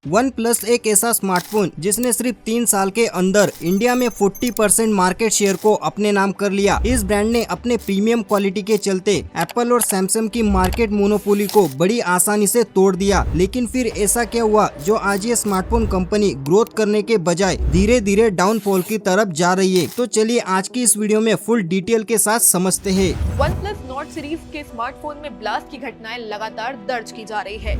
One plus एक ऐसा smartphone जिसने सिर्फ 3 साल के अंदर इंडिया में 40% मार्केट शेयर को अपने नाम कर लिया। इस ब्रांड ने अपने प्रीमियम क्वालिटी के चलते एप्पल और सैमसंग की मार्केट मोनोपोली को बड़ी आसानी से तोड़ दिया। लेकिन फिर ऐसा क्या हुआ जो आज ये स्मार्टफोन कंपनी ग्रोथ करने के बजाय धीरे धीरे डाउनफॉल की तरफ जा रही है। तो चलिए आज की इस वीडियो में फुल डिटेल के साथ समझते हैं। वन प्लस नॉट सीरीज के स्मार्टफोन में ब्लास्ट की घटनाएं लगातार दर्ज की जा रही है।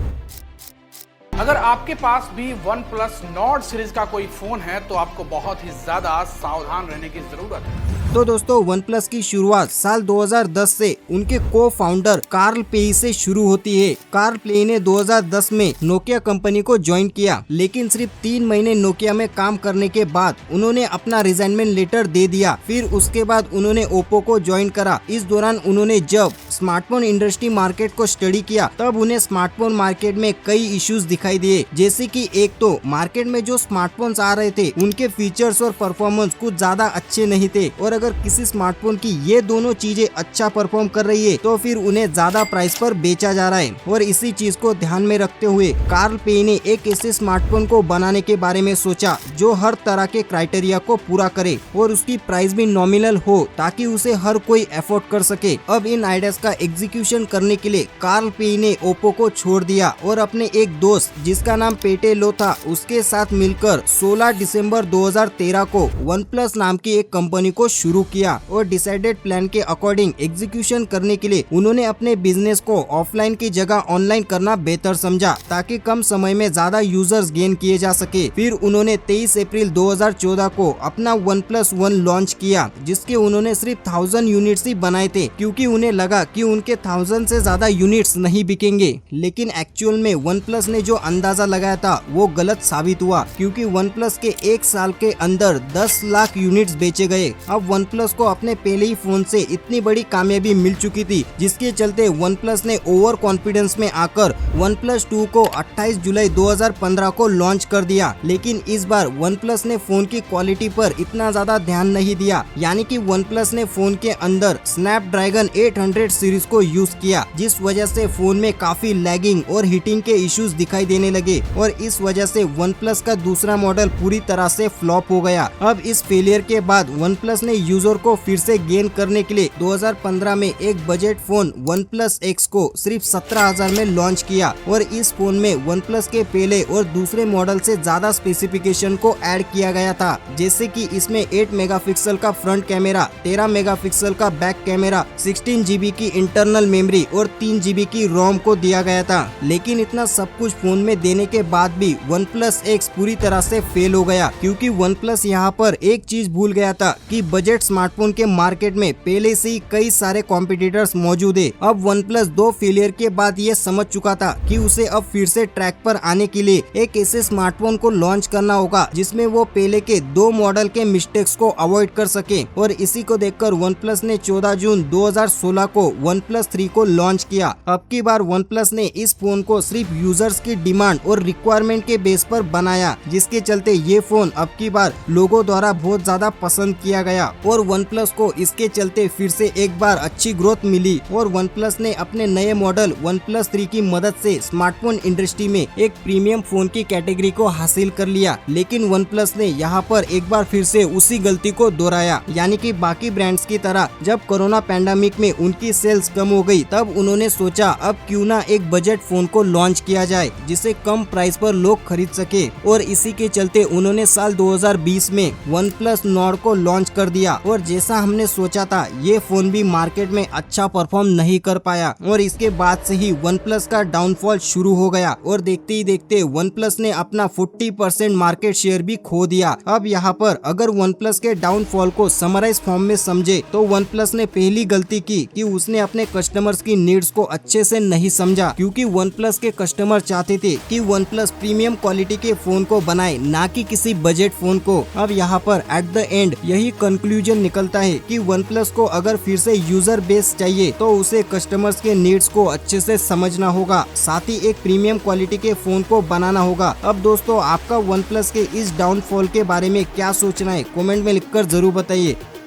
अगर आपके पास भी वन प्लस नॉट सीरीज का कोई फोन है तो आपको बहुत ही ज्यादा सावधान रहने की जरूरत है। तो दोस्तों वन प्लस की शुरुआत साल 2010 से उनके को फाउंडर कार्ल पेई से शुरू होती है। कार्ल पेई ने 2010 में नोकिया कंपनी को ज्वाइन किया, लेकिन सिर्फ 3 महीने नोकिया में काम करने के बाद उन्होंने अपना रिजाइनमेंट लेटर दे दिया। फिर उसके बाद उन्होंने ओप्पो को ज्वाइन करा। इस दौरान उन्होंने जब स्मार्टफोन इंडस्ट्री मार्केट को स्टडी किया तब उन्हें स्मार्टफोन मार्केट में कई इश्यूज दिखाई दिए, जैसे कि एक तो मार्केट में जो स्मार्टफोन्स आ रहे थे उनके फीचर्स और परफॉर्मेंस कुछ ज्यादा अच्छे नहीं थे, और अगर किसी स्मार्टफोन की ये दोनों चीजें अच्छा परफॉर्म कर रही है तो फिर उन्हें ज्यादा प्राइस पर बेचा जा रहा है। और इसी चीज को ध्यान में रखते हुए कार्ल पेई ने एक ऐसे स्मार्टफोन को बनाने के बारे में सोचा जो हर तरह के क्राइटेरिया को पूरा करे और उसकी प्राइस भी नॉमिनल हो ताकि उसे हर कोई अफोर्ड कर सके। अब इन आइडियाज का एग्जीक्यूशन करने के लिए कार्ल पेई ने ओप्पो को छोड़ दिया और अपने एक दोस्त जिसका नाम पेटे लो था उसके साथ मिलकर 16 दिसंबर 2013 को वन प्लस नाम की एक कंपनी को शुरू किया। और डिसाइडेड प्लान के अकॉर्डिंग एग्जीक्यूशन करने के लिए उन्होंने अपने बिजनेस को ऑफलाइन की जगह ऑनलाइन करना बेहतर समझा ताकि कम समय में ज्यादा यूजर्स गेन किए जा सके। फिर उन्होंने 23 अप्रैल 2014 को अपना वन प्लस वन लॉन्च किया, जिसके उन्होंने सिर्फ 1000 यूनिट्स ही बनाए थे क्योंकि उन्हें लगा कि उनके 1000 से ज्यादा यूनिट्स नहीं बिकेंगे। लेकिन एक्चुअल में वन प्लस ने जो अंदाजा लगाया था वो गलत साबित हुआ, क्योंकि वन प्लस के 1 साल के अंदर 10 लाख यूनिट्स बेचे गए। अब वन प्लस को अपने पहले ही फोन से इतनी बड़ी कामयाबी मिल चुकी थी, जिसके चलते वन प्लस ने ओवर कॉन्फिडेंस में आकर वन प्लस 2 को 28 जुलाई 2015 को लॉन्च कर दिया। लेकिन इस बार वन प्लस ने फोन की क्वालिटी पर इतना ज्यादा ध्यान नहीं दिया, यानी कि वन प्लस ने फोन के अंदर स्नैपड्रैगन 800 सीरीज को यूज किया, जिस वजह से फोन में काफी लैगिंग और हीटिंग के इश्यूज दिखाई देने लगे और इस वजह से वन प्लस का दूसरा मॉडल पूरी तरह से फ्लॉप हो गया। अब इस फेलियर के बाद वन प्लस ने यूजर को फिर से गेन करने के लिए 2015 में एक budget phone one plus x को सिर्फ 17,000 में लॉन्च किया। और इस फोन में वन प्लस के पहले और दूसरे मॉडल से ज्यादा स्पेसिफिकेशन को ऐड किया गया था, जैसे कि इसमें 8 मेगापिक्सल का फ्रंट कैमरा, 13 मेगापिक्सल का बैक कैमरा, 16 GB की इंटरनल मेमोरी और 3 GB की रोम को दिया गया था। लेकिन इतना सब कुछ फोन में देने के बाद भी वन प्लस एक्स पूरी तरह से फेल हो गया, क्योंकि वन प्लस यहाँ पर एक चीज भूल गया था कि बजट स्मार्टफोन के मार्केट में पहले से ही कई सारे कॉम्पिटिटर्स मौजूद है। अब वन प्लस 2 फेलियर के बाद ये समझ चुका था कि उसे अब फिर से ट्रैक पर आने के लिए एक ऐसे स्मार्टफोन को लॉन्च करना होगा जिसमें वो पहले के 2 मॉडल के मिस्टेक्स को अवॉइड कर सके। और इसी को देखकर वन प्लस ने 14 जून 2016 को वन प्लस 3 को लॉन्च किया। अब की बार वन प्लस ने इस फोन को सिर्फ यूजर्स की डिमांड और रिक्वायरमेंट के बेस पर बनाया, जिसके चलते ये फोन अब की बार लोगों द्वारा बहुत ज्यादा पसंद किया गया और वन प्लस को इसके चलते फिर से एक बार अच्छी ग्रोथ मिली। और वन प्लस ने अपने नए मॉडल वन प्लस 3 की मदद से स्मार्टफोन इंडस्ट्री में एक प्रीमियम फोन की कैटेगरी को हासिल कर लिया। लेकिन वन प्लस ने यहाँ पर एक बार फिर से उसी गलती को दोहराया, यानी कि बाकी ब्रांड्स की तरह जब कोरोना पैंडेमिक में उनकी सेल्स कम हो गई तब उन्होंने सोचा अब क्यों ना एक बजट फोन को लॉन्च किया जाए जिसे कम प्राइस पर लोग खरीद सके। और इसी के चलते उन्होंने साल 2020 में वन प्लस नॉर्ड को लॉन्च कर दिया। और जैसा हमने सोचा था ये फोन भी मार्केट में अच्छा परफॉर्म नहीं कर पाया और इसके बाद से ही वन प्लस का डाउनफॉल शुरू हो गया और देखते ही देखते वन प्लस ने अपना 40% मार्केट शेयर भी खो दिया। अब यहाँ पर अगर वन प्लस के डाउनफॉल को समराइज फॉर्म में समझे तो वन प्लस ने पहली गलती की कि उसने अपने कस्टमर्स की नीड्स को अच्छे से नहीं समझा, क्योंकि वन प्लस के कस्टमर चाहते थे कि वन प्लस प्रीमियम क्वालिटी के फोन को बनाए, ना कि किसी बजट फोन को। अब यहाँ पर एट द एंड यही कंक्लूजन निकलता है कि वन प्लस को अगर फिर से यूजर बेस चाहिए तो उसे कस्टमर्स के नीड्स को अच्छे से समझना होगा, साथ ही एक प्रीमियम क्वालिटी के फोन को बनाना होगा। अब दोस्तों आपका वन प्लस के इस डाउनफॉल के बारे में क्या सोचना है कमेंट में लिखकर जरूर बताइए।